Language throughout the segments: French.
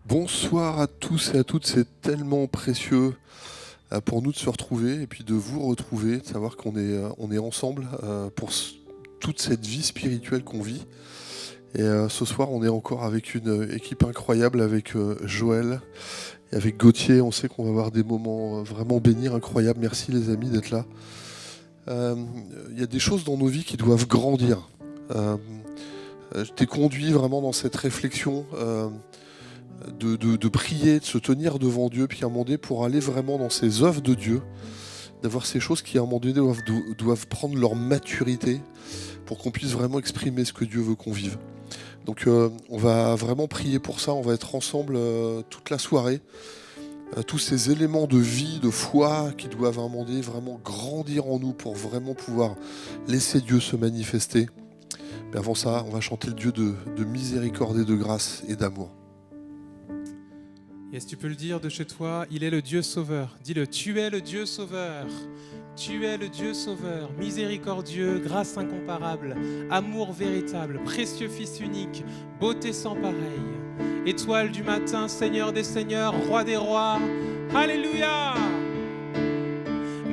Bonsoir à tous et à toutes, c'est tellement précieux pour nous de se retrouver et puis de vous retrouver, de savoir qu'on est ensemble pour toute cette vie spirituelle qu'on vit. Et ce soir, on est encore avec une équipe incroyable, avec Joël et avec Gauthier. On sait qu'on va avoir des moments vraiment bénis, incroyables. Merci les amis d'être là. Il y a des choses dans nos vies qui doivent grandir. Je t'ai conduit vraiment dans cette réflexion de prier, de se tenir devant Dieu, puis à un moment donné, pour aller vraiment dans ces œuvres de Dieu, d'avoir ces choses qui à un moment donné doivent prendre leur maturité pour qu'on puisse vraiment exprimer ce que Dieu veut qu'on vive. Donc on va vraiment prier pour ça, on va être ensemble toute la soirée. Tous ces éléments de vie, de foi qui doivent à un moment donné vraiment grandir en nous pour vraiment pouvoir laisser Dieu se manifester. Mais avant ça, on va chanter le Dieu de miséricorde et de grâce et d'amour. Yes, tu peux le dire de chez toi, il est le Dieu sauveur. Dis-le, tu es le Dieu sauveur. Tu es le Dieu sauveur, miséricordieux, grâce incomparable, amour véritable, précieux Fils unique, beauté sans pareille. Étoile du matin, Seigneur des seigneurs, Roi des rois. Alléluia!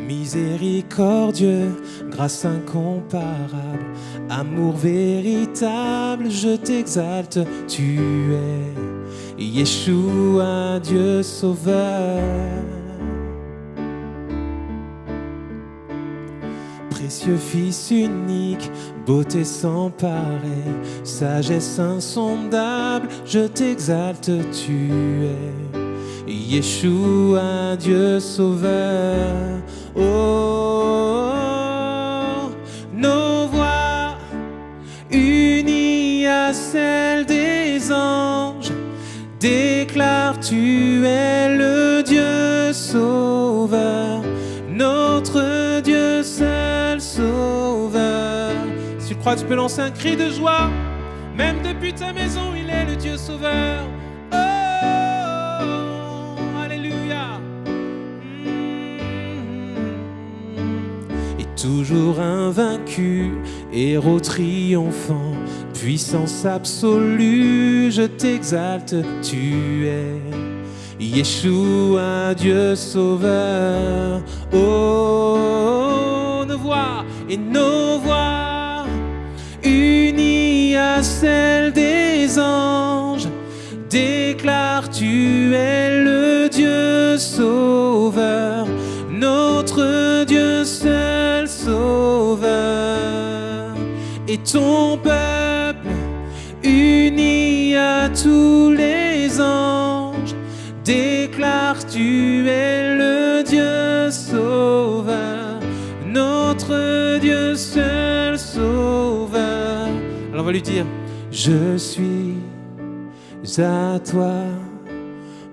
Miséricordieux, grâce incomparable, amour véritable, je t'exalte, tu es Yeshua, Dieu sauveur. Précieux Fils unique, beauté sans pareille, sagesse insondable, je t'exalte, tu es Yeshua, Dieu sauveur. Oh, nos voix unies à celles des anges déclarent, tu es le Dieu sauveur, notre Dieu seul sauveur. Si tu le crois, tu peux lancer un cri de joie. Même depuis ta maison, il est le Dieu sauveur. Oh, alléluia. Et toujours invaincu, héros triomphant, puissance absolue, je t'exalte, tu es Yeshua, Dieu sauveur. Oh, nos voix et nos voix unies à celles des anges déclarent, tu es le Dieu sauveur, notre Dieu seul sauveur. Et ton peuple uni à tous les anges déclare, tu es le Dieu sauveur, notre Dieu seul sauveur. Alors on va lui dire, je suis à toi,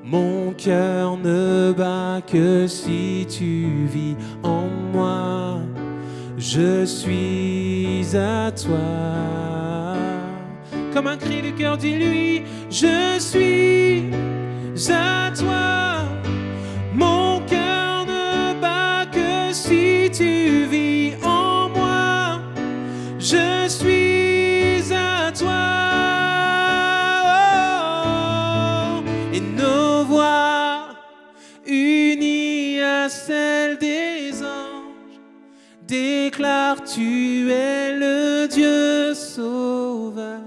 mon cœur ne bat que si tu vis en moi. Je suis à toi. Comme un cri du cœur, dis-lui, je suis à toi, mon cœur ne bat que si tu vis en moi. Je suis à toi. Oh, et nos voix unies à celles des anges déclarent, tu es le Dieu sauveur,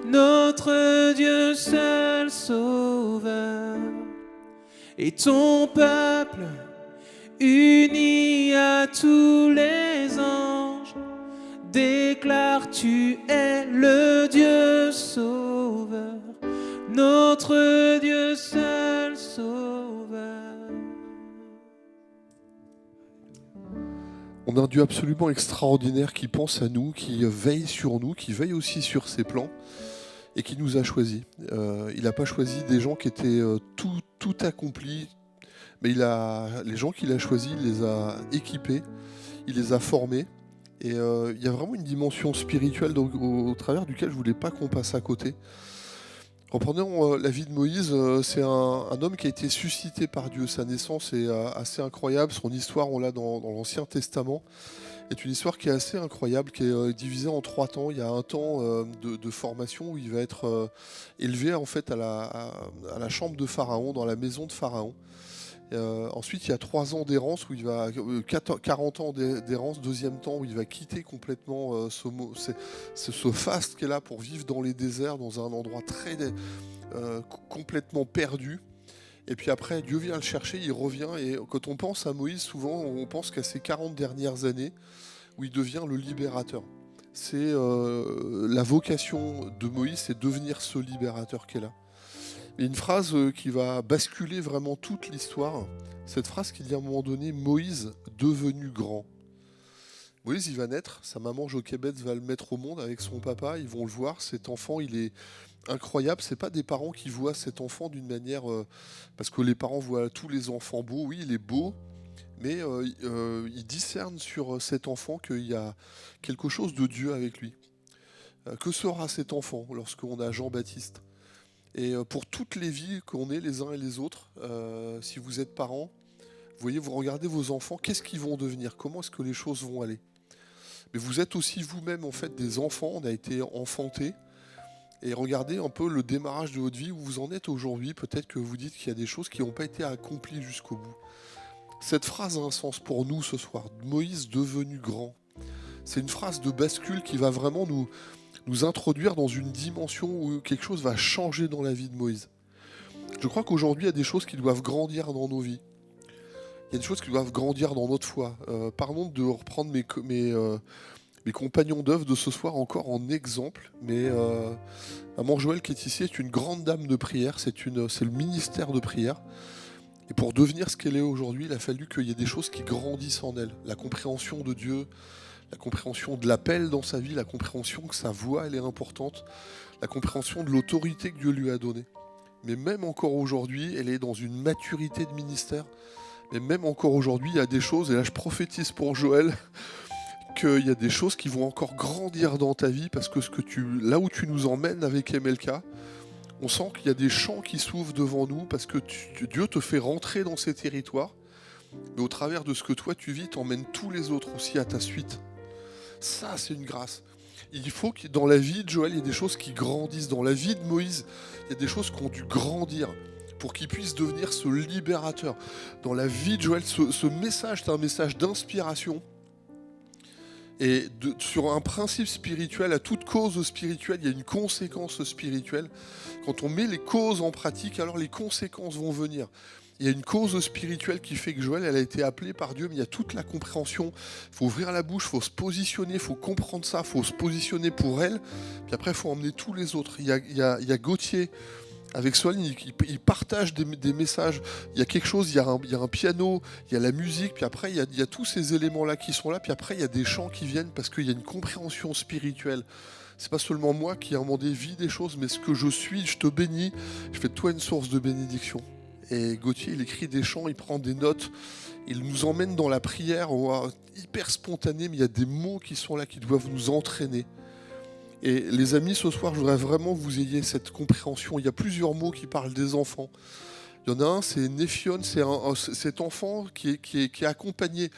notre Dieu seul sauveur. Et ton peuple uni à tous les anges déclare, tu es le Dieu sauveur, notre Dieu seul sauveur. On a un Dieu absolument extraordinaire qui pense à nous, qui veille sur nous, qui veille aussi sur ses plans et qui nous a choisis. Il n'a pas choisi des gens qui étaient tout accomplis, mais les gens qu'il a choisis, il les a équipés, il les a formés. Et il y a vraiment une dimension spirituelle au travers duquel je ne voulais pas qu'on passe à côté. Reprenons la vie de Moïse, c'est un homme qui a été suscité par Dieu. Sa naissance est assez incroyable, son histoire on l'a dans l'Ancien Testament. est une histoire qui est assez incroyable, qui est divisée en 3 temps. Il y a un temps de formation où il va être élevé en fait à la chambre de Pharaon, dans la maison de Pharaon. Ensuite, il y a 3 ans d'errance où il va 40 ans d'errance, deuxième temps où il va quitter complètement ce faste qui est là pour vivre dans les déserts, dans un endroit très complètement perdu. Et puis après, Dieu vient le chercher, il revient. Et quand on pense à Moïse, souvent, on pense qu'à ces 40 dernières années où il devient le libérateur. C'est la vocation de Moïse, c'est devenir ce libérateur qui est là. Et une phrase qui va basculer vraiment toute l'histoire, cette phrase qui dit à un moment donné, Moïse devenu grand. Moïse, il va naître, sa maman Jochebed va le mettre au monde avec son papa, ils vont le voir, cet enfant, il est incroyable. C'est pas des parents qui voient cet enfant d'une manière... parce que les parents voient tous les enfants beaux, oui, il est beau, mais ils discernent sur cet enfant qu'il y a quelque chose de Dieu avec lui. Que sera cet enfant lorsqu'on a Jean-Baptiste ? Et pour toutes les vies qu'on est les uns et les autres, si vous êtes parents, vous voyez, vous regardez vos enfants, qu'est-ce qu'ils vont devenir ? Comment est-ce que les choses vont aller ? Mais vous êtes aussi vous-même en fait des enfants, on a été enfantés. Et regardez un peu le démarrage de votre vie, où vous en êtes aujourd'hui. Peut-être que vous dites qu'il y a des choses qui n'ont pas été accomplies jusqu'au bout. Cette phrase a un sens pour nous ce soir. Moïse devenu grand. C'est une phrase de bascule qui va vraiment nous introduire dans une dimension où quelque chose va changer dans la vie de Moïse. Je crois qu'aujourd'hui, il y a des choses qui doivent grandir dans nos vies. Il y a des choses qui doivent grandir dans notre foi. Pardon de reprendre mes compagnons d'œuvre de ce soir encore en exemple, mais maman Joëlle qui est ici est une grande dame de prière, c'est le ministère de prière. Et pour devenir ce qu'elle est aujourd'hui, il a fallu qu'il y ait des choses qui grandissent en elle. La compréhension de Dieu, la compréhension de l'appel dans sa vie, la compréhension que sa voix elle est importante, la compréhension de l'autorité que Dieu lui a donnée. Mais même encore aujourd'hui, elle est dans une maturité de ministère. Mais même encore aujourd'hui, il y a des choses, et là je prophétise pour Joël, qu'il y a des choses qui vont encore grandir dans ta vie, parce que là où tu nous emmènes avec MLK, on sent qu'il y a des champs qui s'ouvrent devant nous, parce que Dieu te fait rentrer dans ces territoires, mais au travers de ce que toi tu vis, t'emmènes tous les autres aussi à ta suite. Ça, c'est une grâce. Il faut que dans la vie de Joël, il y ait des choses qui grandissent. Dans la vie de Moïse, il y a des choses qui ont dû grandir pour qu'il puisse devenir ce libérateur. Dans la vie de Joël, ce message, c'est un message d'inspiration. Et sur un principe spirituel, à toute cause spirituelle, il y a une conséquence spirituelle. Quand on met les causes en pratique, alors les conséquences vont venir. Il y a une cause spirituelle qui fait que Joël, elle a été appelée par Dieu, mais il y a toute la compréhension. Il faut ouvrir la bouche, il faut se positionner, il faut comprendre ça, il faut se positionner pour elle. Puis après, il faut emmener tous les autres. Il y a Gauthier avec Soline, il partage des messages. Il y a quelque chose, il y a un piano, il y a la musique, puis après, il y a tous ces éléments-là qui sont là. Puis après, il y a des chants qui viennent parce qu'il y a une compréhension spirituelle. C'est pas seulement moi qui ai un moment vis des choses, mais ce que je suis, je te bénis. Je fais de toi une source de bénédiction. Et Gauthier, il écrit des chants, il prend des notes, il nous emmène dans la prière, hyper spontané, mais il y a des mots qui sont là, qui doivent nous entraîner. Et les amis, ce soir, je voudrais vraiment que vous ayez cette compréhension. Il y a plusieurs mots qui parlent des enfants. Il y en a un, c'est Néphion, c'est cet enfant qui est accompagné.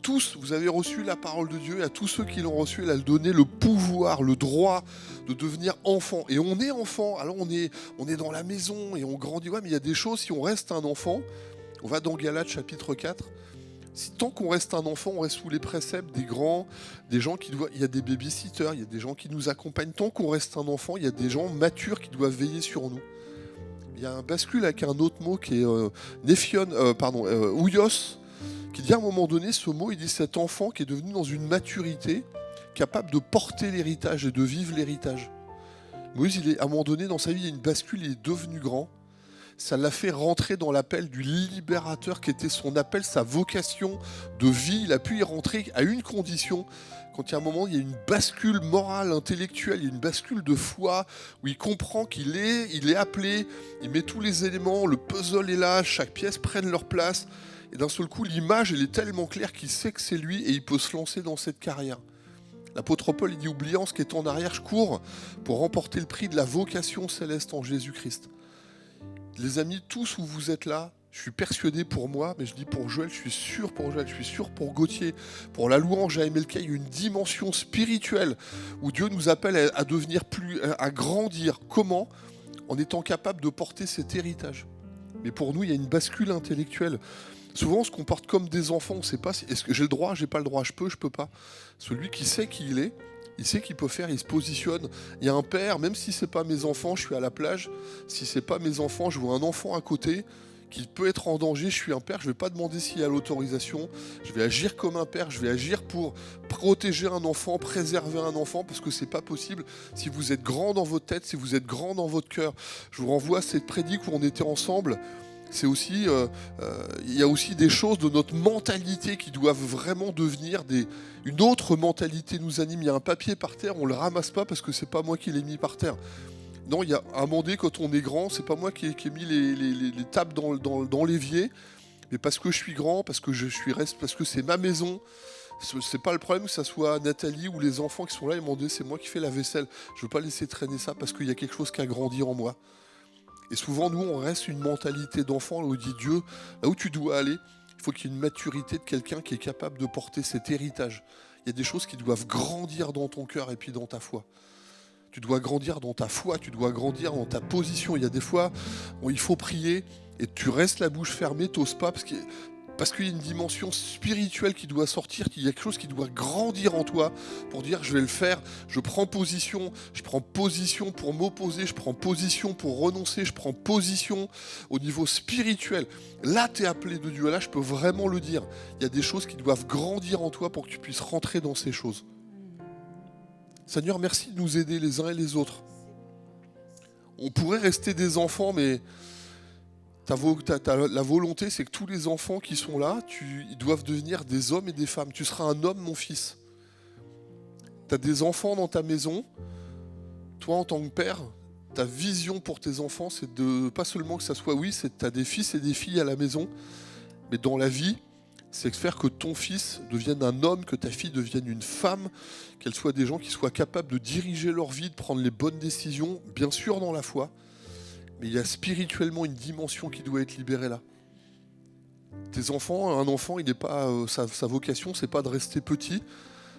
Tous, vous avez reçu la parole de Dieu, et à tous ceux qui l'ont reçu, elle a donné le pouvoir, le droit de devenir enfant. Et on est enfant, alors on est dans la maison et on grandit. Ouais, mais il y a des choses, si on reste un enfant, on va dans Galates chapitre 4, tant qu'on reste un enfant, on reste sous les préceptes des grands, des gens qui doivent... Il y a des babysitters, il y a des gens qui nous accompagnent. Tant qu'on reste un enfant, il y a des gens matures qui doivent veiller sur nous. Il y a un bascule avec un autre mot qui est Ouios, qui dit à un moment donné, ce mot, il dit cet enfant qui est devenu dans une maturité, capable de porter l'héritage et de vivre l'héritage. Moïse, à un moment donné, dans sa vie, il y a une bascule, il est devenu grand. Ça l'a fait rentrer dans l'appel du libérateur qui était son appel, sa vocation de vie. Il a pu y rentrer à une condition. Quand il y a un moment, il y a une bascule morale, intellectuelle, il y a une bascule de foi où il comprend qu'il est appelé, il met tous les éléments, le puzzle est là, chaque pièce prenne leur place. Et d'un seul coup, l'image, elle est tellement claire qu'il sait que c'est lui et il peut se lancer dans cette carrière. L'apôtre Paul, il dit, oubliant ce qui est en arrière, je cours pour remporter le prix de la vocation céleste en Jésus-Christ. Les amis, tous où vous êtes là, Je suis persuadé pour moi, mais je dis pour Joël, je suis sûr pour Joël, je suis sûr pour Gauthier, pour la louange à MLK, il y a une dimension spirituelle où Dieu nous appelle à devenir à grandir. Comment ? En étant capable de porter cet héritage. Mais pour nous, il y a une bascule intellectuelle. Souvent, on se comporte comme des enfants, on ne sait pas est-ce que j'ai le droit, j'ai pas le droit, je peux pas. Celui qui sait qui il est, il sait qu'il peut faire, il se positionne. Il y a un père, même si c'est pas mes enfants, je suis à la plage, si c'est pas mes enfants, je vois un enfant à côté qui peut être en danger, je suis un père, je ne vais pas demander s'il y a l'autorisation, je vais agir comme un père, je vais agir pour protéger un enfant, préserver un enfant, parce que c'est pas possible si vous êtes grand dans votre tête, si vous êtes grand dans votre cœur. Je vous renvoie à cette prédique où on était ensemble. C'est aussi, il y a aussi des choses de notre mentalité qui doivent vraiment devenir une autre mentalité nous anime. Il y a un papier par terre, on le ramasse pas parce que c'est pas moi qui l'ai mis par terre. Non, il y a un moment donné, quand on est grand, c'est pas moi qui ai mis les tables dans l'évier, mais parce que je suis grand, parce que parce que c'est ma maison. C'est pas le problème que ça soit Nathalie ou les enfants qui sont là et m'ont dit c'est moi qui fais la vaisselle. Je veux pas laisser traîner ça parce qu'il y a quelque chose qui a grandi en moi. Et souvent, nous, on reste une mentalité d'enfant où on dit Dieu, là où tu dois aller, il faut qu'il y ait une maturité de quelqu'un qui est capable de porter cet héritage. Il y a des choses qui doivent grandir dans ton cœur et puis dans ta foi. Tu dois grandir dans ta foi, tu dois grandir dans ta position. Il y a des fois où il faut prier et tu restes la bouche fermée, tu n'oses pas parce qu'il y a une dimension spirituelle qui doit sortir, qu'il y a quelque chose qui doit grandir en toi pour dire je vais le faire, je prends position pour m'opposer, je prends position pour renoncer, je prends position au niveau spirituel. Là, tu es appelé de Dieu, là, je peux vraiment le dire. Il y a des choses qui doivent grandir en toi pour que tu puisses rentrer dans ces choses. Seigneur, merci de nous aider les uns et les autres. On pourrait rester des enfants, mais la volonté, c'est que tous les enfants qui sont là, ils doivent devenir des hommes et des femmes. Tu seras un homme, mon fils. Tu as des enfants dans ta maison. Toi, en tant que père, ta vision pour tes enfants, c'est de pas seulement que ça soit, c'est que tu as des fils et des filles à la maison, mais dans la vie, c'est de faire que ton fils devienne un homme, que ta fille devienne une femme, qu'elles soient des gens qui soient capables de diriger leur vie, de prendre les bonnes décisions, bien sûr dans la foi, mais il y a spirituellement une dimension qui doit être libérée là. Tes enfants, un enfant, il n'est pas sa vocation, c'est pas de rester petit,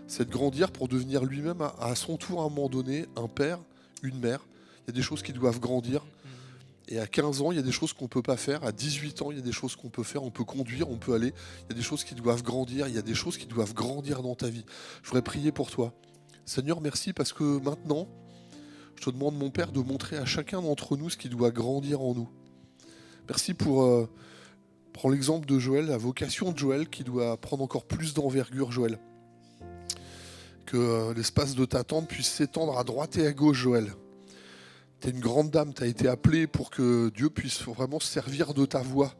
c'est de grandir pour devenir lui-même à son tour à un moment donné un père, une mère. Il y a des choses qui doivent grandir. Et à 15 ans, il y a des choses qu'on ne peut pas faire. À 18 ans, il y a des choses qu'on peut faire. On peut conduire, on peut aller. Il y a des choses qui doivent grandir. Il y a des choses qui doivent grandir dans ta vie. Je voudrais prier pour toi. Seigneur, merci parce que maintenant, je te demande, mon Père, de montrer à chacun d'entre nous ce qui doit grandir en nous. Merci pour prends l'exemple de Joël, la vocation de Joël qui doit prendre encore plus d'envergure, Joël. Que l'espace de ta tente puisse s'étendre à droite et à gauche, Joël. Tu es une grande dame, tu as été appelée pour que Dieu puisse vraiment se servir de ta voix.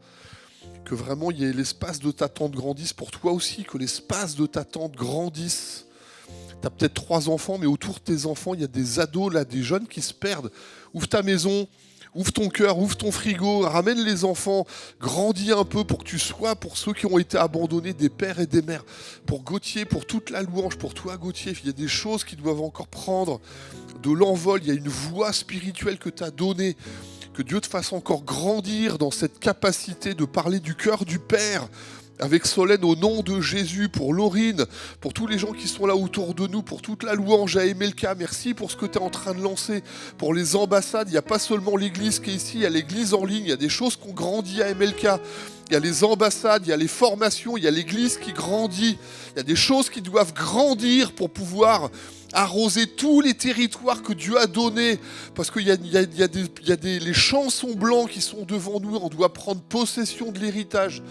Que vraiment il y ait l'espace de ta tente grandisse pour toi aussi, que l'espace de ta tente grandisse. Tu as peut-être 3 enfants, mais autour de tes enfants, il y a des ados, là, des jeunes qui se perdent. Ouvre ta maison, ouvre ton cœur, ouvre ton frigo, ramène les enfants, grandis un peu pour que tu sois, pour ceux qui ont été abandonnés, des pères et des mères. Pour Gauthier, pour toute la louange, pour toi Gauthier, il y a des choses qui doivent encore prendre de l'envol. Il y a une voix spirituelle que tu as donnée. Que Dieu te fasse encore grandir dans cette capacité de parler du cœur du Père. Avec Solène, au nom de Jésus, pour Laurine, pour tous les gens qui sont là autour de nous, pour toute la louange à MLK, merci pour ce que tu es en train de lancer, pour les ambassades. Il n'y a pas seulement l'église qui est ici, il y a l'église en ligne, il y a des choses qui ont grandi à MLK. Il y a les ambassades, il y a les formations, il y a l'église qui grandit. Il y a des choses qui doivent grandir pour pouvoir arroser tous les territoires que Dieu a donnés. Parce qu'il y a les champs sont blancs qui sont devant nous, on doit prendre possession de l'héritage.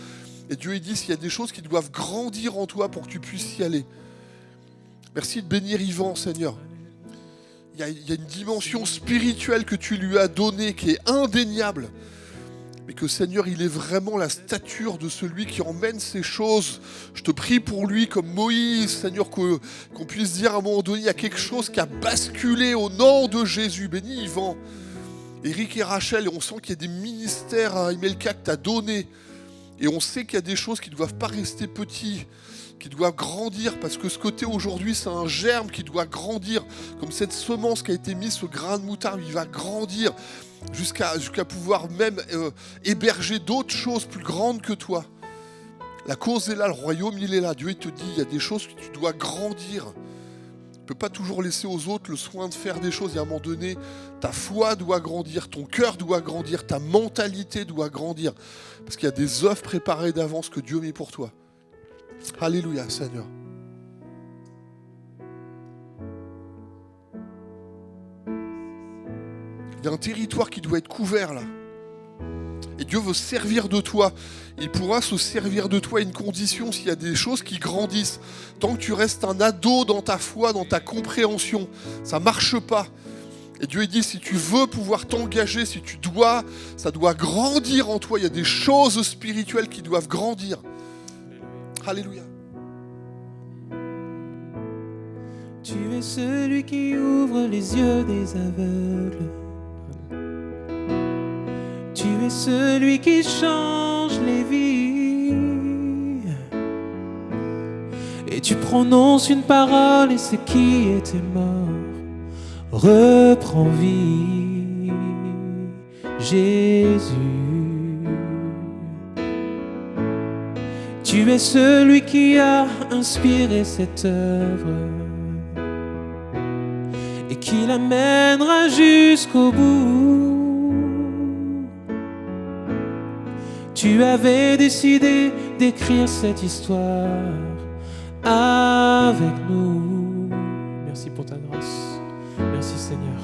Et Dieu dit, s'il y a des choses qui doivent grandir en toi pour que tu puisses y aller. Merci de bénir Yvan, Seigneur. Il y a une dimension spirituelle que tu lui as donnée qui est indéniable. Mais que Seigneur, il est vraiment la stature de celui qui emmène ces choses. Je te prie pour lui comme Moïse, Seigneur, qu'on puisse dire à un moment donné, il y a quelque chose qui a basculé au nom de Jésus. Bénis Yvan, Eric et Rachel, et on sent qu'il y a des ministères à MLK que tu as donnés. Et on sait qu'il y a des choses qui ne doivent pas rester petits. qui doit grandir, parce que ce côté aujourd'hui, c'est un germe qui doit grandir, comme cette semence qui a été mise, ce grain de moutarde, il va grandir jusqu'à pouvoir même héberger d'autres choses plus grandes que toi. La cause est là, le royaume, il est là. Dieu, il te dit, il y a des choses que tu dois grandir. Tu ne peux pas toujours laisser aux autres le soin de faire des choses. Et à un moment donné, ta foi doit grandir, ton cœur doit grandir, ta mentalité doit grandir. Parce qu'il y a des œuvres préparées d'avance que Dieu met pour toi. Alléluia, Seigneur. Il y a un territoire qui doit être couvert là. Et Dieu veut servir de toi. Il pourra se servir de toi à une condition s'il y a des choses qui grandissent. Tant que tu restes un ado dans ta foi, dans ta compréhension, ça ne marche pas. Et Dieu dit, si tu veux pouvoir t'engager, si tu dois, ça doit grandir en toi. Il y a des choses spirituelles qui doivent grandir. Alléluia. Tu es celui qui ouvre les yeux des aveugles. Tu es celui qui change les vies. Et tu prononces une parole et ce qui était mort reprend vie. Jésus. Tu es celui qui a inspiré cette œuvre et qui l'amènera jusqu'au bout. Tu avais décidé d'écrire cette histoire avec nous. Merci pour ta grâce. Merci Seigneur.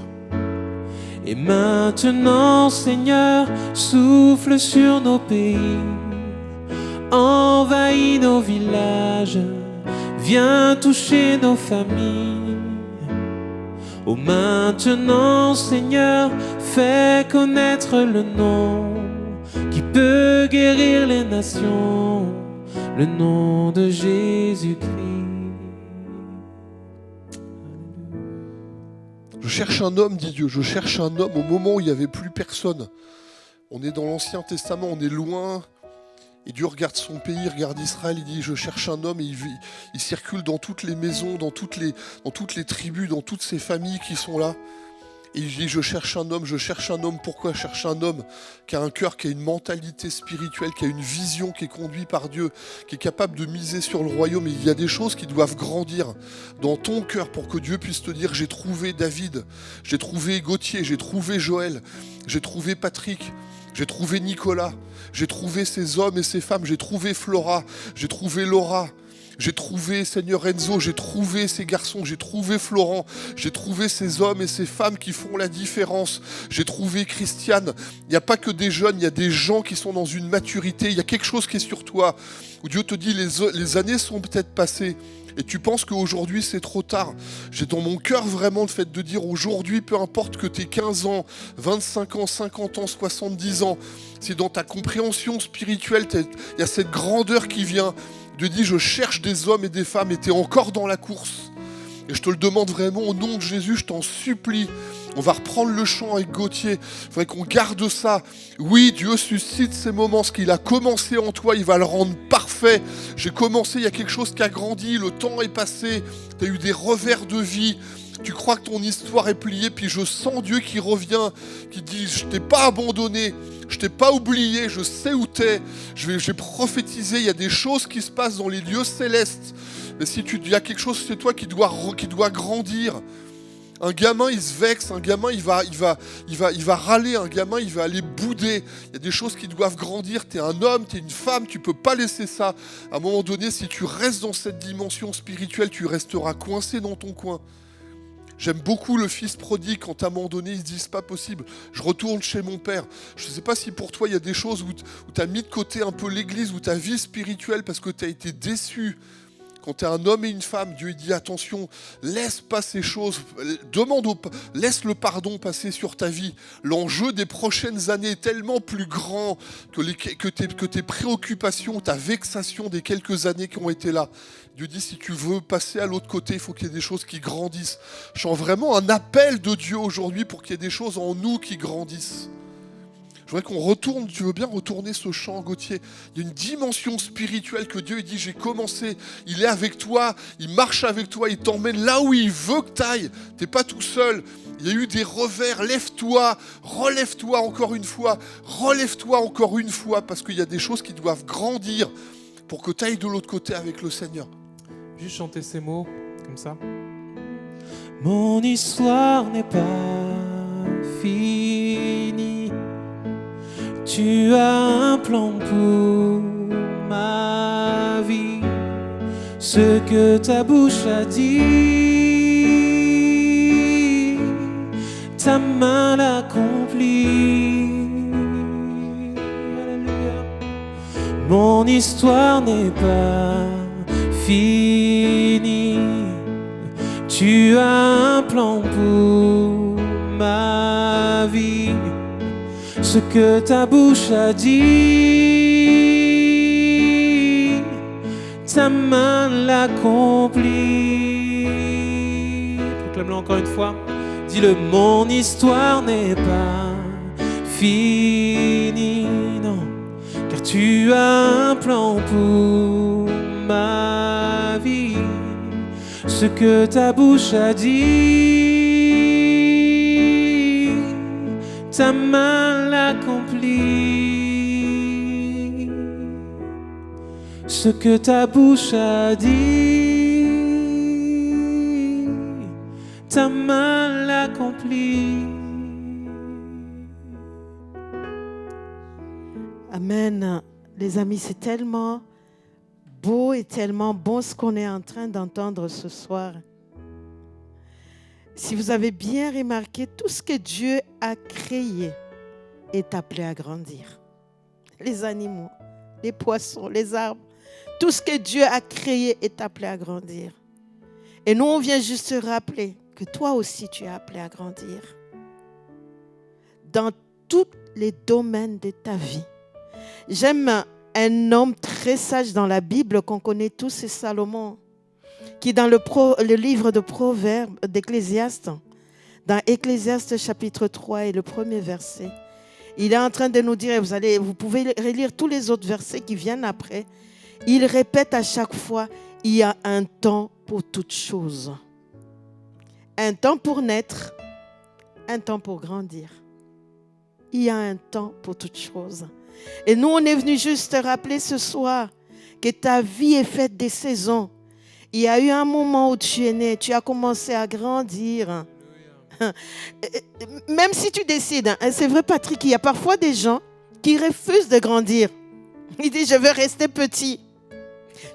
Et maintenant Seigneur, souffle sur nos pays, envahis nos villages, viens toucher nos familles. Oh maintenant Seigneur, fais connaître le nom qui peut guérir les nations, le nom de Jésus-Christ. Je cherche un homme, dit Dieu, je cherche un homme au moment où il n'y avait plus personne. On est dans l'Ancien Testament, on est loin. Et Dieu regarde son pays, regarde Israël, il dit, je cherche un homme, et il circule dans toutes les maisons, dans toutes les tribus, dans toutes ces familles qui sont là. Et il dit, je cherche un homme. Pourquoi je cherche un homme qui a un cœur, qui a une mentalité spirituelle, qui a une vision, qui est conduit par Dieu, qui est capable de miser sur le royaume. Et il y a des choses qui doivent grandir dans ton cœur pour que Dieu puisse te dire, j'ai trouvé David, j'ai trouvé Gauthier, j'ai trouvé Joël, j'ai trouvé Patrick, j'ai trouvé Nicolas, j'ai trouvé ces hommes et ces femmes, j'ai trouvé Flora, j'ai trouvé Laura. J'ai trouvé, Seigneur Enzo, j'ai trouvé ces garçons, j'ai trouvé Florent, j'ai trouvé ces hommes et ces femmes qui font la différence. J'ai trouvé Christiane. Il n'y a pas que des jeunes, il y a des gens qui sont dans une maturité. Il y a quelque chose qui est sur toi, où Dieu te dit, les années sont peut-être passées. Et tu penses qu'aujourd'hui c'est trop tard. J'ai dans mon cœur vraiment le fait de dire aujourd'hui, peu importe que tu aies 15 ans, 25 ans, 50 ans, 70 ans, si dans ta compréhension spirituelle, il y a cette grandeur qui vient, Dieu dit, je cherche des hommes et des femmes et tu es encore dans la course. Et je te le demande vraiment au nom de Jésus, je t'en supplie. On va reprendre le chant avec Gauthier. Il faudrait qu'on garde ça. Oui, Dieu suscite ces moments. Ce qu'il a commencé en toi, il va le rendre parfait. J'ai commencé, il y a quelque chose qui a grandi. Le temps est passé. Tu as eu des revers de vie. Tu crois que ton histoire est pliée. Puis je sens Dieu qui revient, qui dit, je t'ai pas abandonné. Je t'ai pas oublié. Je sais où t'es. J'ai prophétisé. Il y a des choses qui se passent dans les lieux célestes. Mais si il y a quelque chose chez toi qui doit grandir. Un gamin, il se vexe, un gamin, il va râler, un gamin, il va aller bouder. Il y a des choses qui doivent grandir. Tu es un homme, tu es une femme, tu ne peux pas laisser ça. À un moment donné, si tu restes dans cette dimension spirituelle, tu resteras coincé dans ton coin. J'aime beaucoup le fils prodigue quand à un moment donné, il se dit, c'est pas possible, je retourne chez mon père. Je ne sais pas si pour toi, il y a des choses où tu as mis de côté un peu l'église, ou ta vie spirituelle parce que tu as été déçu. Quand tu es un homme et une femme, Dieu dit attention, laisse pas ces choses, laisse le pardon passer sur ta vie. L'enjeu des prochaines années est tellement plus grand que tes préoccupations, ta vexation des quelques années qui ont été là. Dieu dit si tu veux passer à l'autre côté, il faut qu'il y ait des choses qui grandissent. Je sens vraiment un appel de Dieu aujourd'hui pour qu'il y ait des choses en nous qui grandissent. Je voudrais qu'on retourne, tu veux bien retourner ce chant, Gauthier? Il y a une dimension spirituelle que Dieu dit, j'ai commencé, il est avec toi, il marche avec toi, il t'emmène là où il veut que tu ailles. Tu n'es pas tout seul. Il y a eu des revers, lève-toi, relève-toi encore une fois, relève-toi encore une fois, parce qu'il y a des choses qui doivent grandir pour que tu ailles de l'autre côté avec le Seigneur. Juste chanter ces mots, comme ça. Mon histoire n'est pas finie. Tu as un plan pour ma vie. Ce que ta bouche a dit, ta main l'accomplit. Alléluia. Mon histoire n'est pas finie. Tu as un plan pour ma vie. Ce que ta bouche a dit, ta main l'accomplit. Proclame-le encore une fois. Dis-le, mon histoire n'est pas finie, non, car tu as un plan pour ma vie. Ce que ta bouche a dit, ta main l'accomplit. Ce que ta bouche a dit, ta main l'accomplit. Amen. Les amis, c'est tellement beau et tellement bon ce qu'on est en train d'entendre ce soir. Si vous avez bien remarqué, tout ce que Dieu a créé est appelé à grandir. Les animaux, les poissons, les arbres, tout ce que Dieu a créé est appelé à grandir. Et nous, on vient juste te rappeler que toi aussi, tu es appelé à grandir. Dans tous les domaines de ta vie. J'aime un homme très sage dans la Bible qu'on connaît tous, c'est Salomon, qui dans le livre de Proverbes d'Ecclésiaste, dans Ecclésiaste chapitre 3 et le premier verset, il est en train de nous dire, vous pouvez relire tous les autres versets qui viennent après, il répète à chaque fois, il y a un temps pour toutes choses. Un temps pour naître, un temps pour grandir. Il y a un temps pour toutes choses. Et nous, on est venu juste te rappeler ce soir que ta vie est faite des saisons. Il y a eu un moment où tu es né, tu as commencé à grandir. Même si tu décides, c'est vrai Patrick, il y a parfois des gens qui refusent de grandir. Ils disent, je veux rester petit.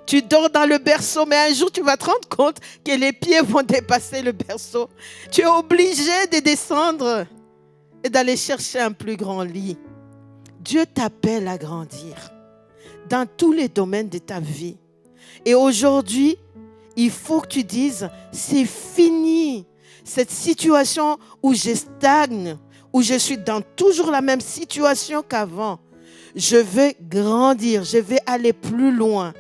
Tu dors dans le berceau, mais un jour tu vas te rendre compte que les pieds vont dépasser le berceau. Tu es obligé de descendre et d'aller chercher un plus grand lit. Dieu t'appelle à grandir dans tous les domaines de ta vie. Et aujourd'hui, il faut que tu dises, c'est fini. Cette situation où je stagne, où je suis dans toujours la même situation qu'avant. Je veux grandir, je vais aller plus loin.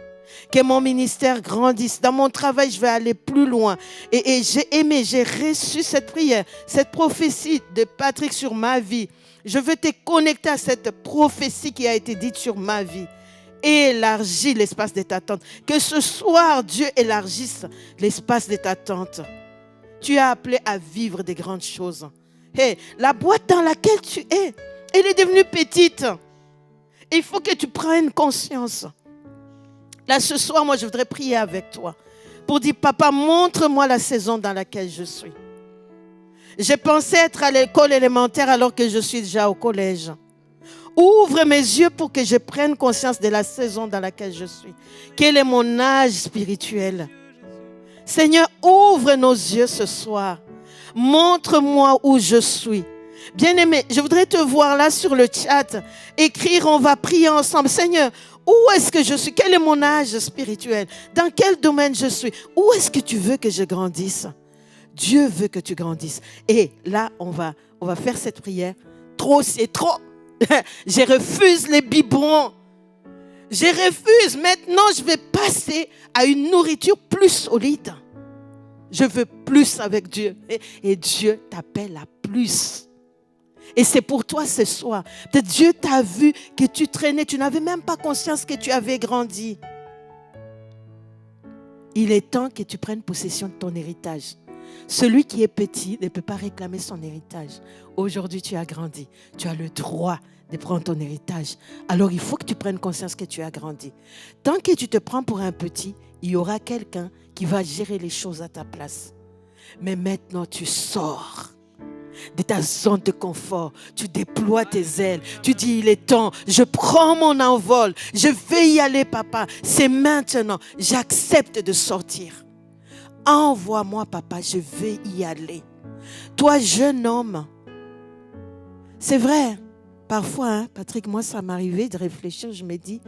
Que mon ministère grandisse. Dans mon travail, je vais aller plus loin. Et j'ai aimé, j'ai reçu cette prière, cette prophétie de Patrick sur ma vie. Je veux te connecter à cette prophétie qui a été dite sur ma vie. Élargis l'espace de ta tente. Que ce soir, Dieu élargisse l'espace de ta tente. Tu es appelé à vivre des grandes choses. Hey, la boîte dans laquelle tu es, elle est devenue petite. Il faut que tu prennes conscience. Là, ce soir, moi, je voudrais prier avec toi pour dire, papa, montre-moi la saison dans laquelle je suis. J'ai pensé être à l'école élémentaire alors que je suis déjà au collège. Ouvre mes yeux pour que je prenne conscience de la saison dans laquelle je suis. Quel est mon âge spirituel? Seigneur, ouvre nos yeux ce soir. Montre-moi où je suis. Bien-aimé, je voudrais te voir là sur le chat. Écrire, on va prier ensemble. Seigneur, où est-ce que je suis? Quel est mon âge spirituel? Dans quel domaine je suis? Où est-ce que tu veux que je grandisse? Dieu veut que tu grandisses. Et là, on va faire cette prière. Trop, c'est trop. Je refuse les biberons. Je refuse. Maintenant, je vais passer à une nourriture plus solide. Je veux plus avec Dieu. Et Dieu t'appelle à plus. Et c'est pour toi ce soir. Peut-être Dieu t'a vu que tu traînais, tu n'avais même pas conscience que tu avais grandi. Il est temps que tu prennes possession de ton héritage. Celui qui est petit ne peut pas réclamer son héritage. Aujourd'hui, tu as grandi. Tu as le droit de prendre ton héritage. Alors, il faut que tu prennes conscience que tu as grandi. Tant que tu te prends pour un petit, il y aura quelqu'un qui va gérer les choses à ta place. Mais maintenant, tu sors de ta zone de confort. Tu déploies tes ailes. Tu dis, il est temps. Je prends mon envol. Je vais y aller, papa. C'est maintenant. J'accepte de sortir. Envoie-moi, papa. Je vais y aller. Toi, jeune homme, c'est vrai. Parfois, hein, Patrick, moi, ça m'arrivait de réfléchir. Je me dis,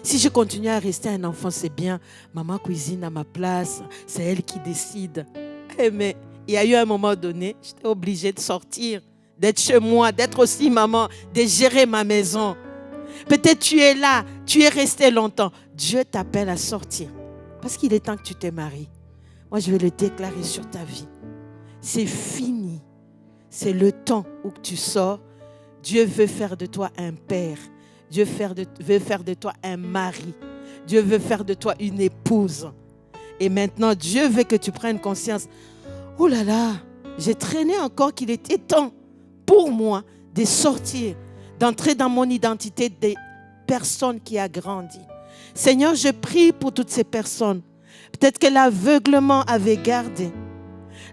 si je continue à rester un enfant, c'est bien. Maman cuisine à ma place. C'est elle qui décide. Mais il y a eu un moment donné, j'étais obligée de sortir, d'être chez moi, d'être aussi maman, de gérer ma maison. Peut-être tu es là, tu es resté longtemps. Dieu t'appelle à sortir. Parce qu'il est temps que tu te maries. Moi, je vais le déclarer sur ta vie. C'est fini. C'est le temps où tu sors. Dieu veut faire de toi un père. Dieu veut faire de toi un mari. Dieu veut faire de toi une épouse. Et maintenant, Dieu veut que tu prennes conscience. Oh là là, j'ai traîné encore qu'il était temps pour moi de sortir, d'entrer dans mon identité des personnes qui ont grandi. Seigneur, je prie pour toutes ces personnes. Peut-être que l'aveuglement avait gardé.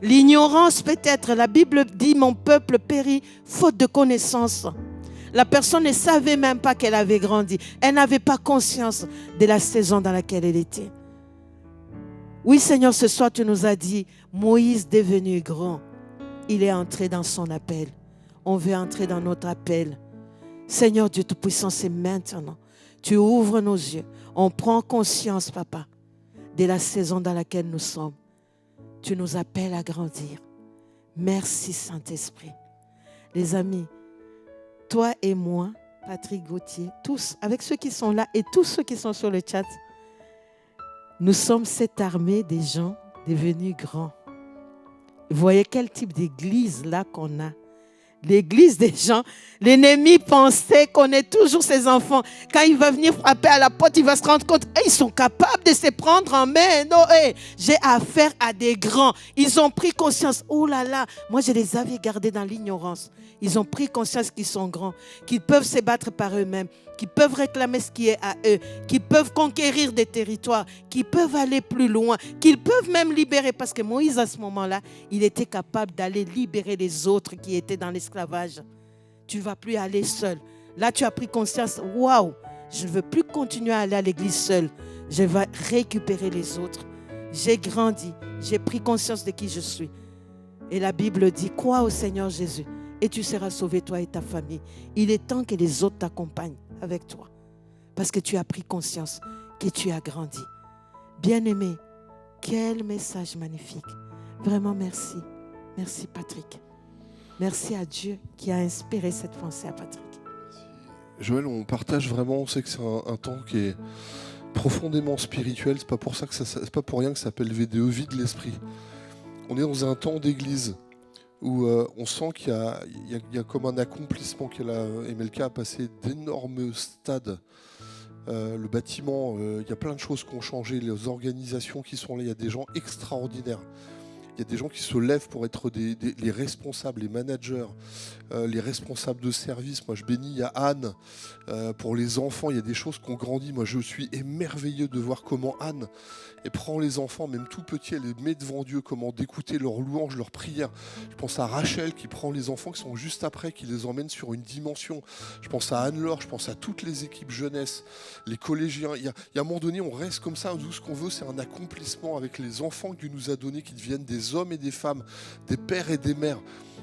L'ignorance peut-être, la Bible dit mon peuple périt faute de connaissance. La personne ne savait même pas qu'elle avait grandi. Elle n'avait pas conscience de la saison dans laquelle elle était. Oui, Seigneur, ce soir, tu nous as dit, Moïse devenu grand, il est entré dans son appel. On veut entrer dans notre appel. Seigneur Dieu Tout-Puissant, c'est maintenant. Tu ouvres nos yeux. On prend conscience, Papa, de la saison dans laquelle nous sommes. Tu nous appelles à grandir. Merci, Saint-Esprit. Les amis, toi et moi, Patrick Gauthier, tous, avec ceux qui sont là et tous ceux qui sont sur le chat, nous sommes cette armée des gens devenus grands. Vous voyez quel type d'église là qu'on a. L'église des gens, l'ennemi pensait qu'on est toujours ses enfants. Quand il va venir frapper à la porte, il va se rendre compte, ils sont capables de se prendre en main. Non, j'ai affaire à des grands. Ils ont pris conscience. Oh là là, moi je les avais gardés dans l'ignorance. Ils ont pris conscience qu'ils sont grands, qu'ils peuvent se battre par eux-mêmes, qu'ils peuvent réclamer ce qui est à eux, qu'ils peuvent conquérir des territoires, qu'ils peuvent aller plus loin, qu'ils peuvent même libérer. Parce que Moïse, à ce moment-là, il était capable d'aller libérer les autres qui étaient dans l'esclavage. Tu ne vas plus aller seul. Là, tu as pris conscience, waouh, je ne veux plus continuer à aller à l'église seul. Je vais récupérer les autres. J'ai grandi, j'ai pris conscience de qui je suis. Et la Bible dit, crois au Seigneur Jésus. Et tu seras sauvé, toi et ta famille. Il est temps que les autres t'accompagnent avec toi. Parce que tu as pris conscience que tu as grandi. Bien-aimé, quel message magnifique. Vraiment merci. Merci Patrick. Merci à Dieu qui a inspiré cette pensée à Patrick. Joël, on partage vraiment, on sait que c'est un temps qui est profondément spirituel. C'est pas pour rien que ça s'appelle VDE, vie de l'esprit. On est dans un temps d'église où on sent qu'il y a comme un accomplissement MLK a passé d'énormes stades. Le bâtiment, il y a plein de choses qui ont changé, les organisations qui sont là, il y a des gens extraordinaires. Il y a des gens qui se lèvent pour être les responsables, les managers, les responsables de service. Moi, je bénis à Anne pour les enfants. Il y a des choses qui ont grandi. Moi, je suis émerveillé de voir comment Anne prend les enfants, même tout petits, elle les met devant Dieu, comment d'écouter leurs louanges, leurs prières. Je pense à Rachel qui prend les enfants qui sont juste après, qui les emmène sur une dimension. Je pense à Anne-Laure, je pense à toutes les équipes jeunesse, les collégiens. Il y a un moment donné, on reste comme ça. Tout ce qu'on veut, c'est un accomplissement avec les enfants que Dieu nous a donnés, qui deviennent des hommes et des femmes, des pères et des mères.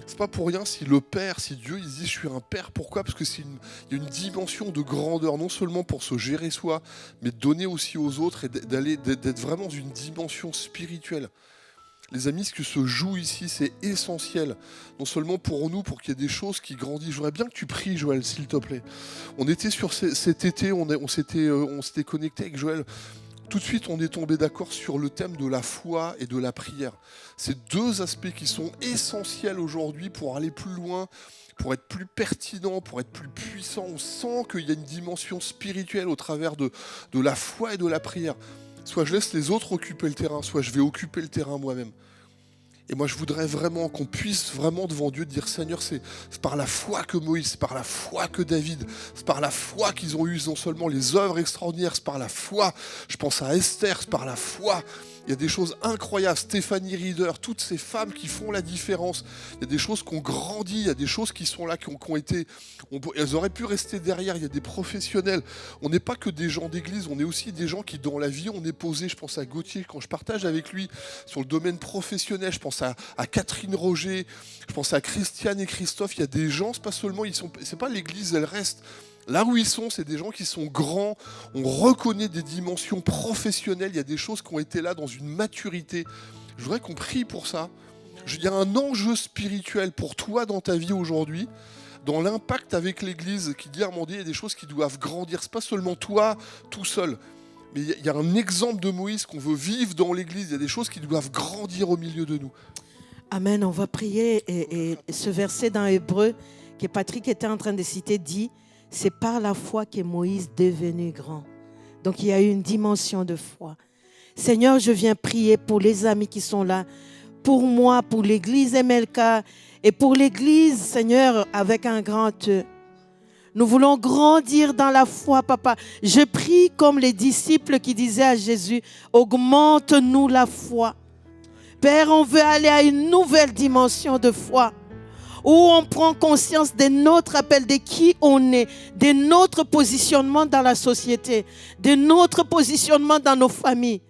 C'est pas pour rien si le Père, si Dieu, il dit je suis un Père. Pourquoi ? Parce que il y a une dimension de grandeur, non seulement pour se gérer soi, mais de donner aussi aux autres et d'être vraiment dans une dimension spirituelle. Les amis, ce que se joue ici, c'est essentiel. Non seulement pour nous, pour qu'il y ait des choses qui grandissent. J'aimerais bien que tu pries, Joël, s'il te plaît. On était sur cet été, on s'était connecté avec Joël. tout de suite, on est tombé d'accord sur le thème de la foi et de la prière. C'est deux aspects qui sont essentiels aujourd'hui pour aller plus loin, pour être plus pertinent, pour être plus puissant. On sent qu'il y a une dimension spirituelle au travers de la foi et de la prière. Soit je laisse les autres occuper le terrain, soit je vais occuper le terrain moi-même. Et moi, je voudrais vraiment qu'on puisse vraiment devant Dieu dire, Seigneur, c'est par la foi que Moïse, c'est par la foi que David, c'est par la foi qu'ils ont eu non seulement les œuvres extraordinaires, c'est par la foi, je pense à Esther, c'est par la foi. Il y a des choses incroyables, Stéphanie Reader, toutes ces femmes qui font la différence. Il y a des choses qui ont grandi, il y a des choses qui sont là, qui ont été... elles auraient pu rester derrière, il y a des professionnels. On n'est pas que des gens d'église, on est aussi des gens qui, dans la vie, on est posé. Je pense à Gauthier, quand je partage avec lui sur le domaine professionnel, je pense à Catherine Roger, je pense à Christiane et Christophe. Il y a des gens, c'est pas seulement, c'est pas l'église, elle reste... Là où ils sont, c'est des gens qui sont grands, on reconnaît des dimensions professionnelles, il y a des choses qui ont été là dans une maturité. Je voudrais qu'on prie pour ça. Il y a un enjeu spirituel pour toi dans ta vie aujourd'hui, dans l'impact avec l'Église, qui dit Armandie, il y a des choses qui doivent grandir. Ce n'est pas seulement toi tout seul, mais il y a un exemple de Moïse qu'on veut vivre dans l'Église. Il y a des choses qui doivent grandir au milieu de nous. Amen, on va prier et ce verset dans Hébreu que Patrick était en train de citer dit c'est par la foi que Moïse est devenu grand. Donc, il y a eu une dimension de foi. Seigneur, je viens prier pour les amis qui sont là, pour moi, pour l'église MLK et pour l'église, Seigneur, avec un grand E. Nous voulons grandir dans la foi, Papa. Je prie comme les disciples qui disaient à Jésus, augmente-nous la foi. Père, on veut aller à une nouvelle dimension de foi, où on prend conscience de notre appel, de qui on est, de notre positionnement dans la société, de notre positionnement dans nos familles.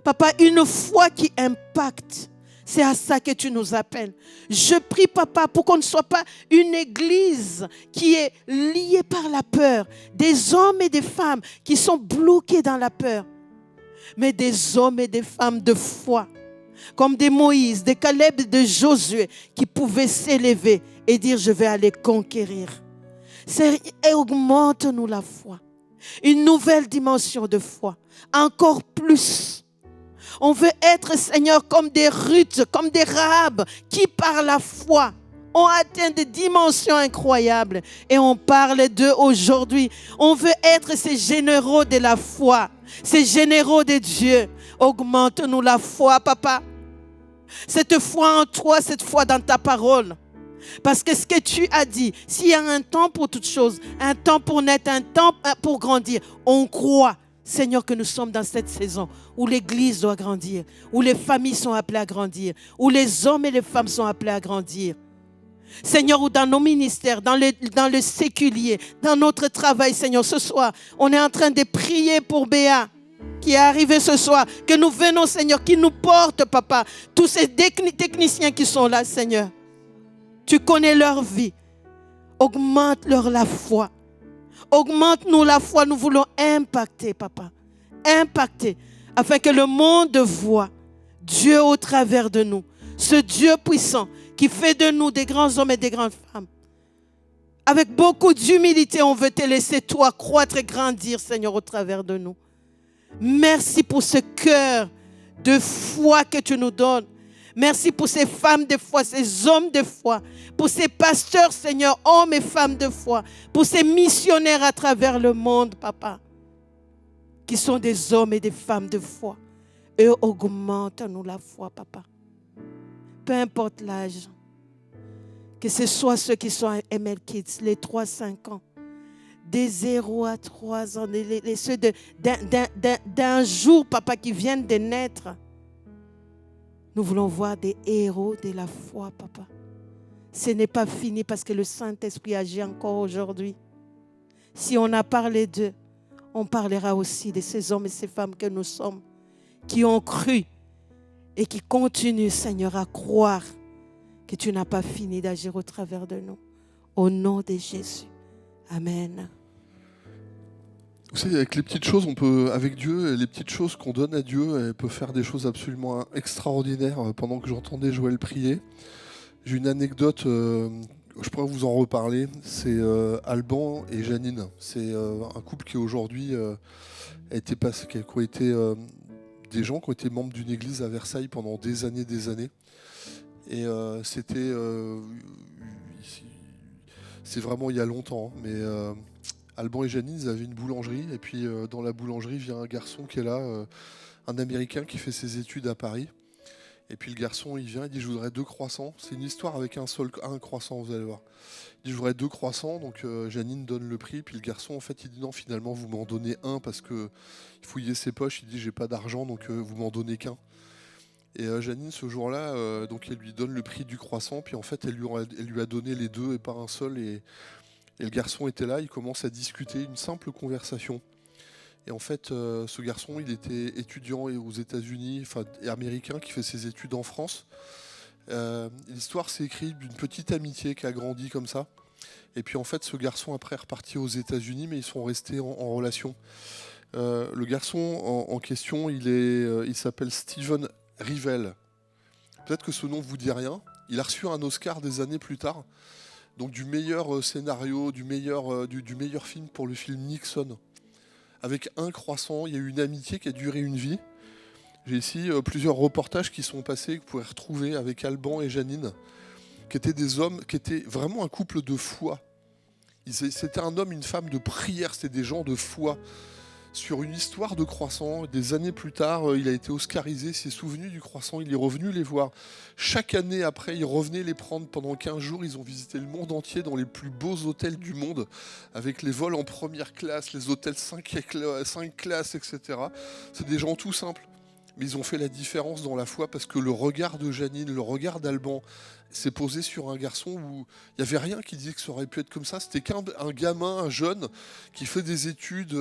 Papa, une foi qui impacte, c'est à ça que tu nous appelles. Je prie, Papa, pour qu'on ne soit pas une église qui est liée par la peur, des hommes et des femmes qui sont bloqués dans la peur, mais des hommes et des femmes de foi, comme des Moïse, des Caleb, de Josué, qui pouvaient s'élever et dire, je vais aller conquérir. Et augmente-nous la foi. Une nouvelle dimension de foi. Encore plus. On veut être, Seigneur, comme des Ruth, comme des Rahab, qui par la foi ont atteint des dimensions incroyables. Et on parle d'eux aujourd'hui. On veut être ces généraux de la foi, ces généraux de Dieu. Augmente-nous la foi, Papa. Cette foi en toi, cette foi dans ta parole. Parce que ce que tu as dit, s'il y a un temps pour toutes choses, un temps pour naître, un temps pour grandir, on croit, Seigneur, que nous sommes dans cette saison où l'Église doit grandir, où les familles sont appelées à grandir, où les hommes et les femmes sont appelés à grandir. Seigneur, ou dans nos ministères, dans le séculier, dans notre travail, Seigneur, ce soir, on est en train de prier pour Béa, qui est arrivé ce soir, que nous venons, Seigneur, qui nous porte, Papa, tous ces techniciens qui sont là, Seigneur. Tu connais leur vie. Augmente-leur la foi. Augmente-nous la foi. Nous voulons impacter, Papa. Impacter, afin que le monde voit Dieu au travers de nous. Ce Dieu puissant qui fait de nous des grands hommes et des grandes femmes. Avec beaucoup d'humilité, on veut te laisser, toi, croître et grandir, Seigneur, au travers de nous. Merci pour ce cœur de foi que tu nous donnes. Merci pour ces femmes de foi, ces hommes de foi, pour ces pasteurs, Seigneur, hommes et femmes de foi, pour ces missionnaires à travers le monde, Papa, qui sont des hommes et des femmes de foi. Et augmente-nous la foi, Papa. Peu importe l'âge, que ce soit ceux qui sont à ML Kids, les 3-5 ans, des 0 à 3 ans, ceux d'un jour, Papa, qui viennent de naître. Nous voulons voir des héros de la foi, Papa. Ce n'est pas fini parce que le Saint-Esprit agit encore aujourd'hui. Si on a parlé d'eux, on parlera aussi de ces hommes et ces femmes que nous sommes, qui ont cru et qui continuent, Seigneur, à croire que tu n'as pas fini d'agir au travers de nous. Au nom de Jésus. Amen. Vous savez, avec les petites choses, on peut, avec Dieu, les petites choses qu'on donne à Dieu, elle peut faire des choses absolument extraordinaires. Pendant que j'entendais Joël prier, j'ai une anecdote je pourrais vous en reparler. C'est Alban et Janine. C'est un couple qui aujourd'hui a été qui ont été des gens qui ont été membres d'une église à Versailles pendant des années. Et c'est vraiment il y a longtemps. Mais Alban et Janine, ils avaient une boulangerie. Et puis dans la boulangerie vient un garçon qui est là, un Américain qui fait ses études à Paris. Et puis le garçon, il vient, il dit je voudrais 2 croissants. C'est une histoire avec un croissant, vous allez voir. Il dit je voudrais 2 croissants, donc Janine donne le prix. Puis le garçon, en fait, il dit non, finalement, vous m'en donnez un parce que il fouillait ses poches. Il dit j'ai pas d'argent, donc vous m'en donnez qu'un. Et Janine, ce jour-là, donc elle lui donne le prix du croissant. Puis en fait, elle lui a donné les 2 et pas un seul. Et le garçon était là, il commence à discuter, une simple conversation. Et en fait, ce garçon, il était étudiant aux États-Unis, enfin américain, qui fait ses études en France. L'histoire s'est écrite d'une petite amitié qui a grandi comme ça. Et puis en fait, ce garçon après est reparti aux États-Unis, mais ils sont restés en relation. Le garçon en question, il s'appelle Steven Rivell. Peut-être que ce nom vous dit rien. Il a reçu un Oscar des années plus tard, donc du meilleur scénario, du meilleur film pour le film Nixon. Avec un croissant, il y a eu une amitié qui a duré une vie. J'ai ici plusieurs reportages qui sont passés, que vous pouvez retrouver avec Alban et Janine, qui étaient des hommes, qui étaient vraiment un couple de foi. C'était un homme, une femme de prière, c'était des gens de foi. Sur une histoire de croissant, des années plus tard, il a été oscarisé, s'est souvenu du croissant, il est revenu les voir. Chaque année après, il revenait les prendre pendant 15 jours, ils ont visité le monde entier dans les plus beaux hôtels du monde, avec les vols en première classe, les hôtels 5 classes, etc. C'est des gens tout simples, mais ils ont fait la différence dans la foi parce que le regard de Janine, le regard d'Alban s'est posé sur un garçon où il n'y avait rien qui disait que ça aurait pu être comme ça. C'était qu'un gamin, un jeune, qui fait des études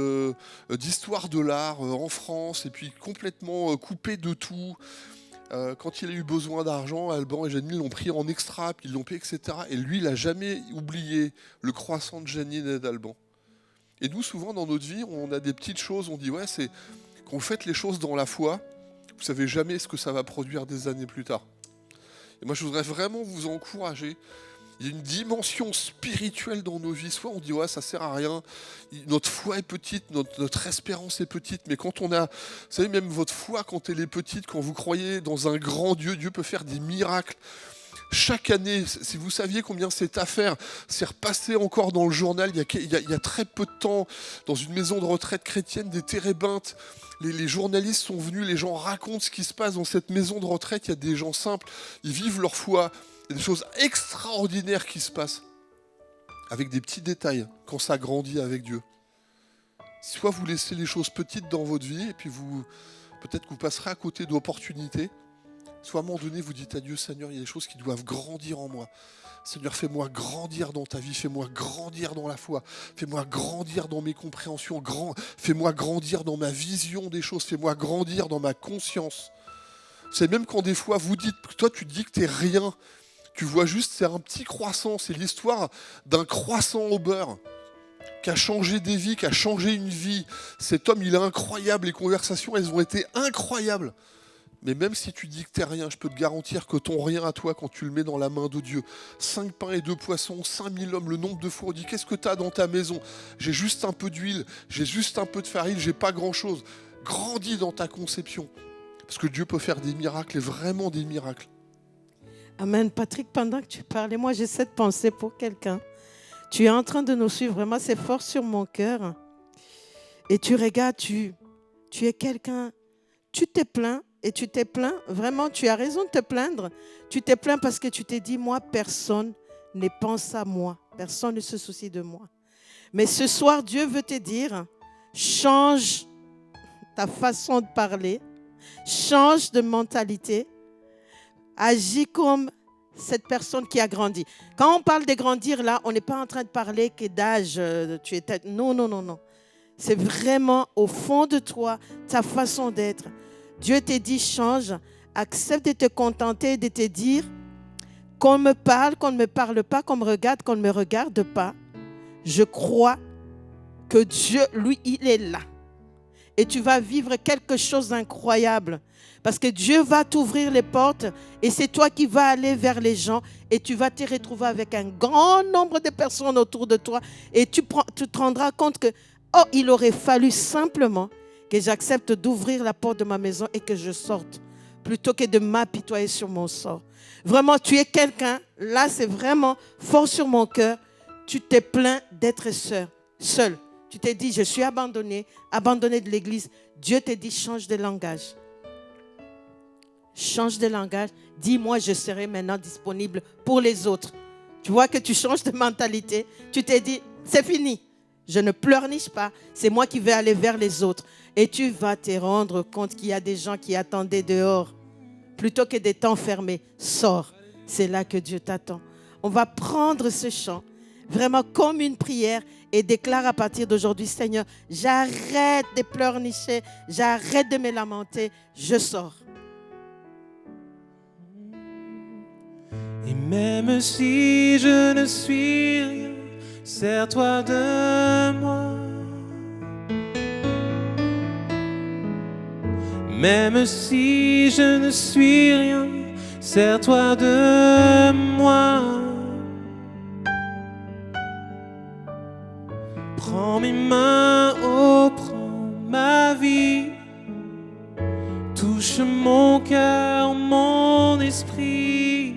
d'histoire de l'art en France et puis complètement coupé de tout. Quand il a eu besoin d'argent, Alban et Janine l'ont pris en extra, puis ils l'ont payé, etc. Et lui, il n'a jamais oublié le croissant de Janine et d'Alban. Et nous, souvent, dans notre vie, on a des petites choses, on dit, ouais, c'est qu'on fait les choses dans la foi, vous savez jamais ce que ça va produire des années plus tard. Et moi, je voudrais vraiment vous encourager. Il y a une dimension spirituelle dans nos vies. Soit on dit, ouais, ça sert à rien. Notre foi est petite, notre espérance est petite. Mais quand on a, vous savez, même votre foi, quand elle est petite, quand vous croyez dans un grand Dieu, Dieu peut faire des miracles. Chaque année, si vous saviez combien cette affaire s'est repassée encore dans le journal, il y a très peu de temps, dans une maison de retraite chrétienne, des térébintes, les journalistes sont venus, les gens racontent ce qui se passe dans cette maison de retraite, il y a des gens simples, ils vivent leur foi, il y a des choses extraordinaires qui se passent, avec des petits détails, quand ça grandit avec Dieu. Soit vous laissez les choses petites dans votre vie, et puis peut-être que vous passerez à côté d'opportunités, soit à un moment donné, vous dites à Dieu, Seigneur, il y a des choses qui doivent grandir en moi. Seigneur, fais-moi grandir dans ta vie, fais-moi grandir dans la foi, fais-moi grandir dans mes compréhensions, fais-moi grandir dans ma vision des choses, fais-moi grandir dans ma conscience. C'est même quand des fois vous dites, toi tu dis que t'es rien, tu vois juste, c'est un petit croissant, c'est l'histoire d'un croissant au beurre qui a changé des vies, qui a changé une vie. Cet homme, il est incroyable, les conversations, elles ont été incroyables. Mais même si tu dis que t'es rien, je peux te garantir que ton rien à toi, quand tu le mets dans la main de Dieu, 5 pains et 2 poissons, 5000 hommes, le nombre de fois, on dit, qu'est-ce que t'as dans ta maison? J'ai juste un peu d'huile, j'ai juste un peu de farine, j'ai pas grand-chose. Grandis dans ta conception. Parce que Dieu peut faire des miracles, et vraiment des miracles. Amen. Patrick, pendant que tu parlais, moi j'ai cette pensée pour quelqu'un. Tu es en train de nous suivre, vraiment c'est fort sur mon cœur. Et tu regardes, tu es quelqu'un, tu t'es plaint. Et tu t'es plaint, vraiment, tu as raison de te plaindre. Tu t'es plaint parce que tu t'es dit, moi, personne ne pense à moi. Personne ne se soucie de moi. Mais ce soir, Dieu veut te dire, change ta façon de parler, change de mentalité, agis comme cette personne qui a grandi. Quand on parle de grandir, là, on n'est pas en train de parler que d'âge, tu es tête. Non, non, non, non. C'est vraiment au fond de toi, ta façon d'être. Dieu te dit, change, accepte de te contenter, de te dire qu'on me parle, qu'on ne me parle pas, qu'on me regarde, qu'on ne me regarde pas. Je crois que Dieu, lui, il est là. et tu vas vivre quelque chose d'incroyable. Parce que Dieu va t'ouvrir les portes et c'est toi qui vas aller vers les gens et tu vas te retrouver avec un grand nombre de personnes autour de toi et tu te rendras compte que, oh, il aurait fallu simplement que j'accepte d'ouvrir la porte de ma maison et que je sorte plutôt que de m'apitoyer sur mon sort. Vraiment, tu es quelqu'un, là c'est vraiment fort sur mon cœur, tu t'es plaint d'être seul. Tu t'es dit, je suis abandonné de l'église. Dieu te dit, change de langage. Change de langage. Dis-moi, je serai maintenant disponible pour les autres. Tu vois que tu changes de mentalité. Tu t'es dit, c'est fini. Je ne pleurniche pas. C'est moi qui vais aller vers les autres. Et tu vas te rendre compte qu'il y a des gens qui attendaient dehors. Plutôt que de t'enfermer, sors. C'est là que Dieu t'attend. On va prendre ce chant vraiment comme une prière et déclare à partir d'aujourd'hui, Seigneur, j'arrête de pleurnicher, j'arrête de me lamenter, je sors. Et même si je ne suis rien, sers-toi de moi. Même si je ne suis rien, sers-toi de moi. Prends mes mains, oh, prends ma vie. Touche mon cœur, mon esprit.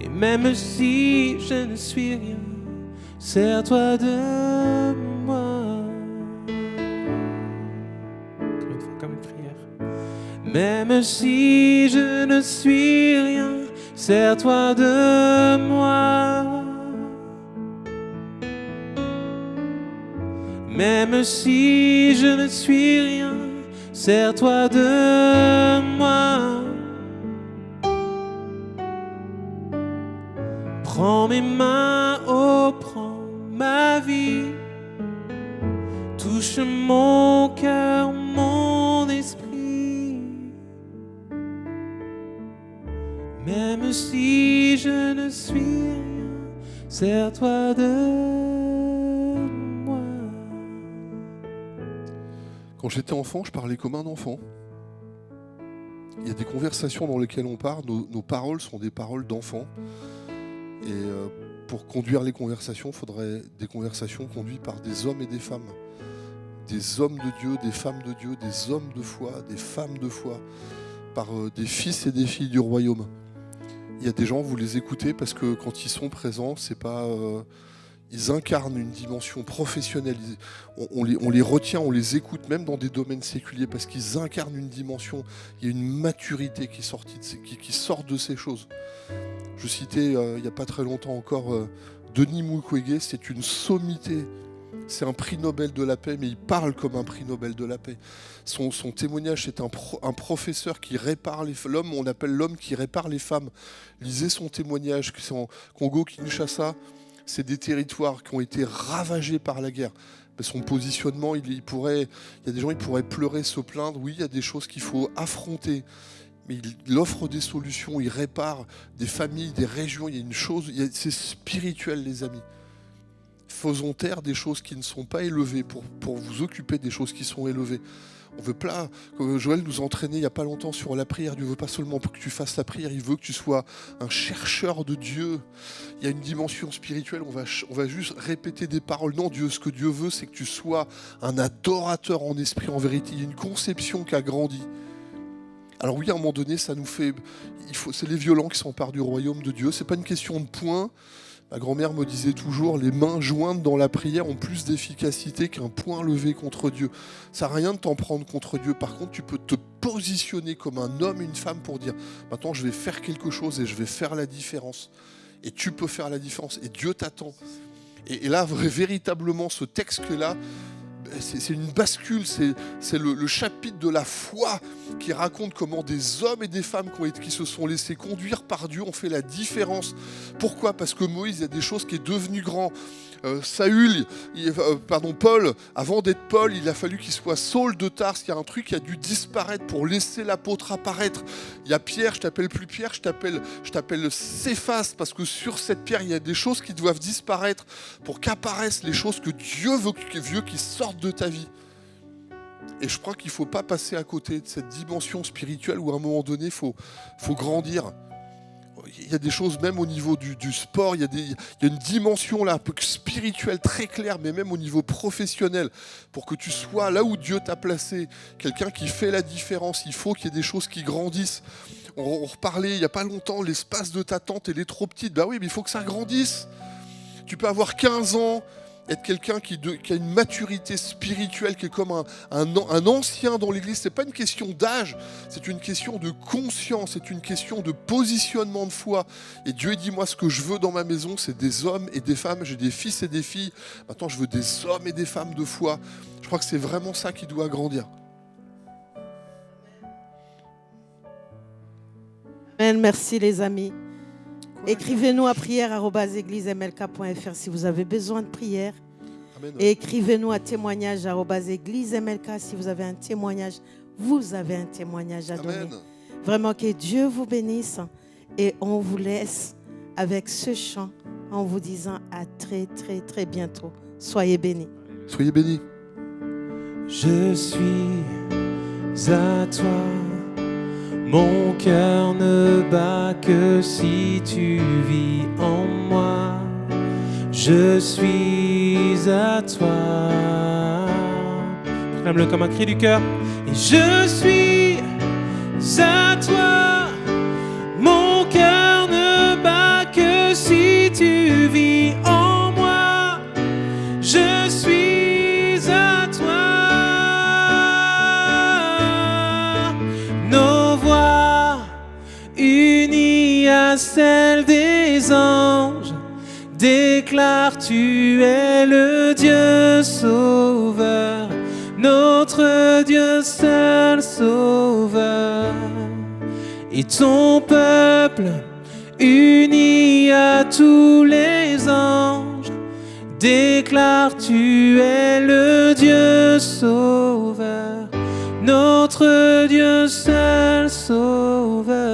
Et même si je ne suis rien, sers-toi de moi. Comme une prière. Même si je ne suis rien, sers-toi de moi. Même si je ne suis rien, sers-toi de moi. Prends mes mains, oh, prends ma vie. Touche mon cœur, mon esprit. Même si je ne suis rien, sers-toi de moi. Quand j'étais enfant, je parlais comme un enfant. Il y a des conversations dans lesquelles on parle, nos paroles sont des paroles d'enfants. Et pour conduire les conversations, il faudrait des conversations conduites par des hommes et des femmes. Des hommes de Dieu, des femmes de Dieu, des hommes de foi, des femmes de foi, par des fils et des filles du royaume. Il y a des gens, vous les écoutez parce que quand ils sont présents, c'est pas, ils incarnent une dimension professionnelle. On les retient, on les écoute même dans des domaines séculiers parce qu'ils incarnent une dimension. Il y a une maturité qui sort de ces choses. Je citais il n'y a pas très longtemps encore Denis Mukwege, c'est une sommité. C'est un prix Nobel de la paix, mais il parle comme un prix Nobel de la paix. Son témoignage, c'est un professeur qui répare l'homme, on appelle l'homme qui répare les femmes. Lisez son témoignage, c'est en Congo-Kinshasa, c'est des territoires qui ont été ravagés par la guerre. Mais son positionnement, il y a des gens qui pourraient pleurer, se plaindre. Oui, il y a des choses qu'il faut affronter. Mais il offre des solutions, il répare des familles, des régions. Il y a une chose, c'est spirituel, les amis. Faisons taire des choses qui ne sont pas élevées pour vous occuper des choses qui sont élevées. On veut pas, comme Joël nous entraînait il n'y a pas longtemps sur la prière. Dieu ne veut pas seulement que tu fasses la prière, il veut que tu sois un chercheur de Dieu. Il y a une dimension spirituelle, on va juste répéter des paroles. Non, Dieu, ce que Dieu veut, c'est que tu sois un adorateur en esprit, en vérité. Il y a une conception qui a grandi. Alors oui, à un moment donné, ça nous fait... c'est les violents qui s'emparent du royaume de Dieu. Ce n'est pas une question de poing. Ma grand-mère me disait toujours, les mains jointes dans la prière ont plus d'efficacité qu'un poing levé contre Dieu. Ça n'a rien de t'en prendre contre Dieu. Par contre, tu peux te positionner comme un homme et une femme pour dire, maintenant je vais faire quelque chose et je vais faire la différence. Et tu peux faire la différence. Et Dieu t'attend. Et là, véritablement, ce texte-là, c'est une bascule, c'est le chapitre de la foi qui raconte comment des hommes et des femmes qui se sont laissés conduire par Dieu ont fait la différence. Pourquoi ? Parce que Moïse, il y a des choses qui est devenu grand. Paul, avant d'être Paul, il a fallu qu'il soit Saul de Tarse. Il y a un truc qui a dû disparaître pour laisser l'apôtre apparaître. Il y a Pierre, je t'appelle plus Pierre, je t'appelle Céphas, parce que sur cette pierre, il y a des choses qui doivent disparaître pour qu'apparaissent les choses que Dieu veut qui sortent de ta vie. Et je crois qu'il ne faut pas passer à côté de cette dimension spirituelle où à un moment donné, il faut grandir. Il y a des choses même au niveau du sport, il y a une dimension là, un peu spirituelle très claire, mais même au niveau professionnel, pour que tu sois là où Dieu t'a placé, quelqu'un qui fait la différence. Il faut qu'il y ait des choses qui grandissent. On reparlait il n'y a pas longtemps, l'espace de ta tente, elle est trop petite. Bah oui, mais il faut que ça grandisse. Tu peux avoir 15 ans, être quelqu'un qui a une maturité spirituelle qui est comme un ancien dans l'église. Ce n'est pas une question d'âge, c'est une question de conscience, c'est une question de positionnement de foi. Et Dieu dit, moi, ce que je veux dans ma maison, c'est des hommes et des femmes. J'ai des fils et des filles. Maintenant, je veux des hommes et des femmes de foi. Je crois que c'est vraiment ça qui doit grandir. Amen, merci les amis. Écrivez-nous à prière@églisemlk.fr si vous avez besoin de prière. Amen. Et écrivez-nous à témoignage@églisemlk si vous avez un témoignage. Vous avez un témoignage à donner. Amen. Vraiment que Dieu vous bénisse. Et on vous laisse avec ce chant en vous disant à très très très bientôt. Soyez bénis. Soyez bénis. Je suis à toi. Mon cœur ne bat que si tu vis en moi. Je suis à toi. Proclame-le comme un cri du cœur. Et je suis à toi. Mon cœur ne bat que si tu vis en moi. Je suis à toi. Nos voix unies à celles des anges déclarent tu es le Dieu sauveur, notre Dieu seul sauveur. Et ton peuple uni à tous les anges déclare tu es le Dieu sauveur, notre Dieu seul sauveur.